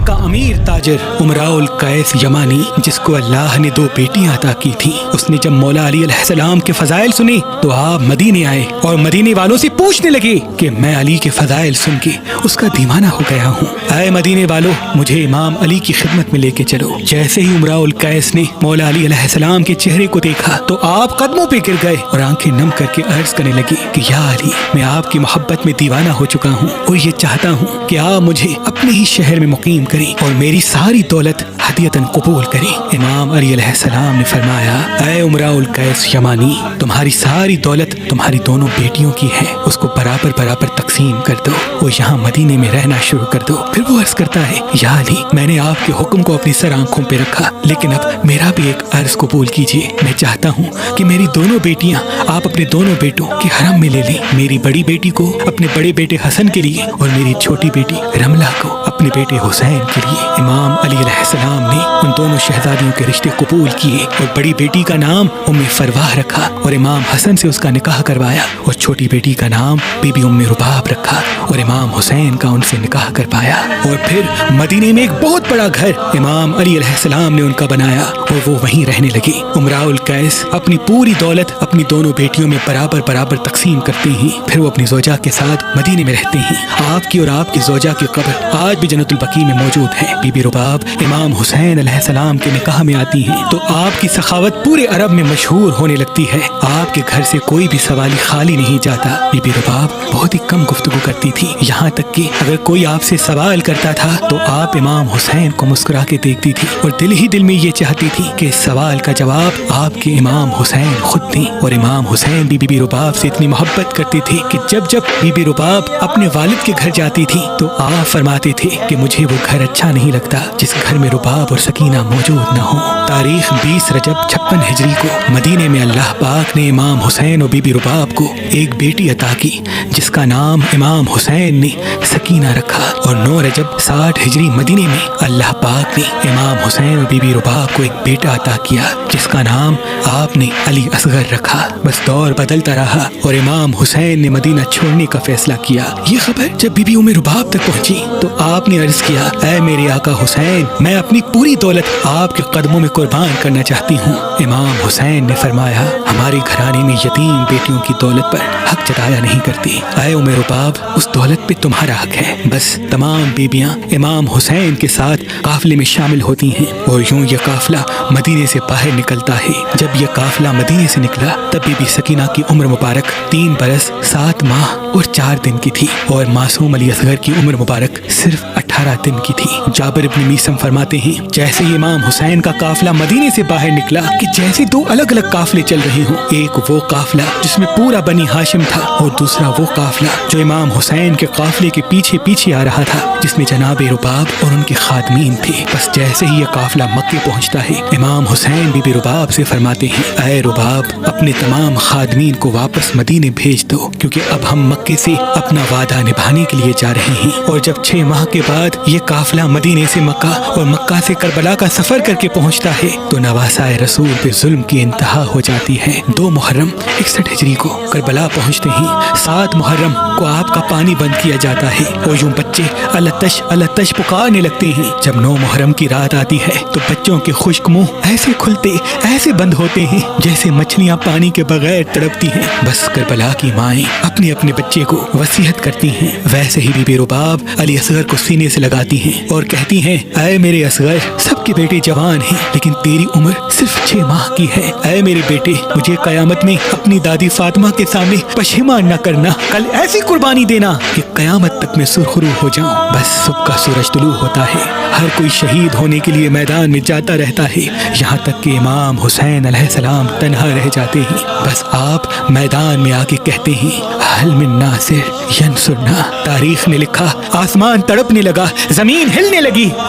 کا امیر تاجر امراء القیس یمانی، جس کو اللہ نے 2 بیٹیاں عطا کی تھیں، اس نے جب مولا علی علیہ السلام کے فضائل سنے تو آپ مدینے آئے اور مدینے والوں سے پوچھنے لگے کہ میں علی کے فضائل سن کے اس کا دیوانہ ہو گیا ہوں، اے مدینے والوں مجھے امام علی کی خدمت میں لے کے چلو۔ جیسے ہی امراء القیس نے مولا علی علیہ السلام کے چہرے کو دیکھا تو آپ قدموں پہ گر گئے اور آنکھیں نم کر کے عرض کرنے لگے کہ یا علی، میں آپ کی محبت میں دیوانہ ہو چکا ہوں اور یہ چاہتا ہوں کہ آپ مجھے اپنے ہی شہر میں مقیم کریں اور میری ساری دولت ہدیتاً قبول کریں۔ امام علی علیہ السلام نے فرمایا، اے امراء القیس یمانی، تمہاری ساری دولت تمہاری دونوں بیٹیوں کی ہے، اس کو برابر برابر تقسیم کر دو اور یہاں مدینے میں رہنا شروع کر دو۔ پھر وہ عرض کرتا ہے، یا علی، میں نے آپ کے حکم کو اپنی سر آنکھوں پہ رکھا، لیکن اب میرا بھی ایک عرض قبول کیجیے۔ میں چاہتا ہوں کہ میری دونوں بیٹیاں آپ اپنے دونوں بیٹوں کے حرم میں لے لیں، میری بڑی بیٹی کو اپنے بڑے بیٹے حسن کے لیے اور میری چھوٹی بیٹی رملہ کو اپنے بیٹے حسین کے لیے۔ امام علی علیہ السلام نے ان دونوں شہزادیوں کے رشتے قبول کیے اور بڑی بیٹی کا نام ام فرواہ رکھا اور امام حسن سے اس کا نکاح کروایا، اور چھوٹی بیٹی کا نام بی بی ام رباب رکھا اور امام حسین کا ان سے نکاح کر پایا۔ اور پھر مدینے میں ایک بہت بڑا گھر امام علی علیہ السلام نے ان کا بنایا اور وہ وہیں رہنے لگے۔ امراء القیس اپنی پوری دولت اپنی دونوں بیٹیوں میں برابر برابر تقسیم کرتے ہیں، پھر وہ اپنی زوجہ کے ساتھ مدینے میں رہتے ہیں۔ آپ کی اور آپ کی زوجہ کی قبر آج بھی جنت البقیع میں موجود ہے۔ بی بی رباب امام حسین علیہ السلام کے نکاح میں آتی ہیں تو آپ کی سخاوت پورے عرب میں مشہور ہونے لگتی ہے، آپ کے گھر سے کوئی بھی سوالی خالی نہیں جاتا۔ بی بی رباب بہت ہی کم گفتگو کرتی تھی، یہاں تک کہ اگر کوئی آپ سے سوال کرتا تھا تو آپ امام حسین کو مسکرا کے دیکھتی تھی اور دل ہی دل میں یہ چاہتی تھی کہ اس سوال کا جواب آپ کے امام حسین خود دیں۔ اور امام حسین بھی بی بی رباب سے اتنی محبت کرتے تھے کہ جب جب بی بی رباب اپنے والد کے گھر جاتی تھی تو آپ فرماتے تھے کہ مجھے وہ گھر اچھا نہیں لگتا جس گھر میں رباب اور سکینہ موجود نہ ہو۔ تاریخ 20 رجب 56 ہجری کو مدینے میں اللہ پاک نے امام حسین اور بی بی رباب کو ایک بیٹی عطا کی جس کا نام امام حسین نے سکینہ رکھا، اور 9 رجب 60 ہجری مدینے میں اللہ پاک نے امام حسین اور بی بی رباب کو ایک بیٹا عطا کیا جس کا نام آپ نے علی اصغر رکھا۔ بس دور بدلتا رہا اور امام حسین نے مدینہ چھوڑنے کا فیصلہ کیا۔ یہ خبر جب بی بی ام رباب تک پہنچی تو آپ نے عرض کیا، اے میرے آقا حسین، میں اپنی پوری دولت آپ کے قدموں میں قربان کرنا چاہتی ہوں۔ امام حسین نے فرمایا، ہمارے گھرانے میں یتیم بیٹیوں کی دولت پر حق جتایا نہیں کرتی، اے ام رباب اس دولت پہ تمہارا حق ہے۔ بس تمام بیبیاں امام حسین کے ساتھ قافلے میں شامل ہوتی ہیں اور یوں یہ قافلہ مدینے سے باہر نکلتا ہے۔ جب یہ قافلہ مدینے سے نکلا تب بی بی سکینہ کی عمر مبارک 3 برس 7 ماہ اور 4 دن کی تھی اور معصوم علی اصغر کی عمر مبارک صرف 18 دن کی تھی۔ جابر ابن میسم فرماتے ہیں، جیسے ہی امام حسین کا قافلہ مدینے سے باہر نکلا کہ جیسے 2 الگ الگ قافلے چل رہے ہوں، ایک وہ قافلہ جس میں پورا بنی ہاشم تھا اور دوسرا وہ قافلہ جو امام حسین کے قافلے کے پیچھے پیچھے آ رہا تھا جس میں جناب رباب اور ان کے خادمین تھے۔ بس جیسے ہی یہ قافلہ مکے پہنچتا ہے امام حسین بی بی رباب سے فرماتے ہیں، اے رباب اپنے تمام خادمین کو واپس مدینے بھیج دو کیونکہ اب ہم مکے سے اپنا وعدہ نبھانے کے لیے جا رہے ہیں۔ اور جب 6 ماہ کے بعد یہ قافلہ مدینے سے مکہ اور مکہ سے کربلا کا سفر کر کے پہنچتا ہے تو نواسائے رسول پہ ظلم کی انتہا ہو جاتی ہے۔ 2 محرم 61 ہجری کو کربلا پہنچتے ہیں، 7 محرم کو آپ کا پانی بند کیا جاتا ہے اور یوں بچے التش التش پکارنے لگتے ہیں۔ جب 9 محرم کی رات آتی ہے تو بچوں کے خشک منہ ایسے کھلتے ایسے بند ہوتے ہیں جیسے مچھلیاں پانی کے بغیر تڑپتی ہیں۔ بس کربلا کی مائیں اپنے اپنے بچے کو وصیت کرتی ہیں، ویسے ہی بی بی رباب علی اصغر کو سینے سے لگاتی ہیں اور کہتی ہیں، اے میرے اصغر، سب کے بیٹے جوان ہیں لیکن تیری عمر صرف 6 ماہ کی ہے۔ اے میرے بیٹے، مجھے قیامت میں اپنی دادی فاطمہ کے سامنے پشیمان نہ کرنا، کل ایسی قربانی دینا کہ قیامت تک میں سرخرو ہو جاؤں۔ بس صبح کا سورج طلوع ہوتا ہے، ہر کوئی شہید ہونے کے لیے میدان میں جاتا رہتا ہے، یہاں تک کہ امام حسین علیہ السلام تنہا رہ جاتے ہیں۔ بس آپ میدان میں آ کے کہتے ہیں، حل من ناصر ینصرنا۔ تاریخ نے لکھا، آسمان تڑپنے لگا، زمین ہلنے لگی